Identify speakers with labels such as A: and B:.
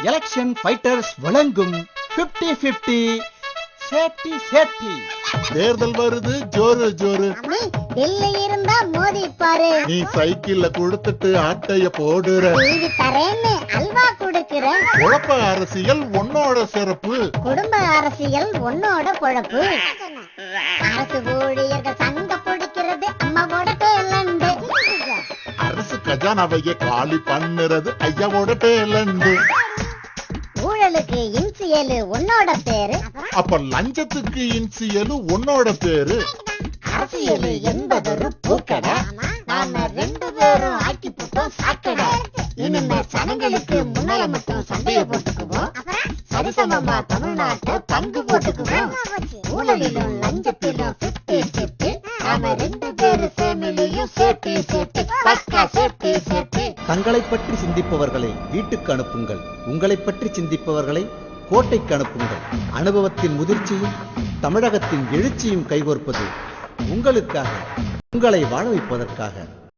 A: Election fighters வழங்கும் 50-50 safety safety.
B: தேர்தல் வருது ஜோரு ஜோரு.
C: டெல்லி இருந்தா மோதி பாரு.
B: நீ சைக்கிள்ல கொடுத்துட்டு ஆட்டைய போடுற.
C: டிவி தரேன்னு அல்வா கொடுக்கிற.
B: குழப்ப அரசியல் உன்னோட சிறப்பு.
C: குடும்ப அரசியல் உன்னோட பொழப்பு. அரசு ஊழியர்கள் சங்க பிடிக்கிறது அம்மாவோட டேலண்ட்.
B: அரசு கஜானாவையே காலி பண்ணுறது ஐயாவோட டேலண்ட்.
C: ஊழலுக்கு இன்சியலு உன்னோட பேரு.
B: அப்ப லஞ்சத்துக்கு இன்சியலு உன்னோட பேரு.
C: அரசியல் என்பதொரு பூக்கடை. நாம ரெண்டு பேரும் ஆக்கி போட்டோம் சாக்கடை. இனிமே சனங்களுக்கு முன்னால மட்டும் சண்டைய போட்டுக்குவோம். சரிசமமா தமிழ்நாட்டை பங்கு போட்டுக்குவோம். ஊழலிலும் லஞ்சத்திலும் 50-50. நாம ரெண்டு பேரு ஃபேமிலியும் சேஃப்டி சேஃப்டி. பக்கா சேஃப்டி சேஃப்டி.
A: தங்களை பற்றி சிந்திப்பவர்களை வீட்டுக்கு அனுப்புங்கள். உங்களை பற்றி சிந்திப்பவர்களை கோட்டைக்கு அனுப்புங்கள். அனுபவத்தின் முதிர்ச்சியும் தமிழகத்தின் எழுச்சியும் கைகோர்ப்பது உங்களுக்காக, உங்களை வாழ வைப்பதற்காக.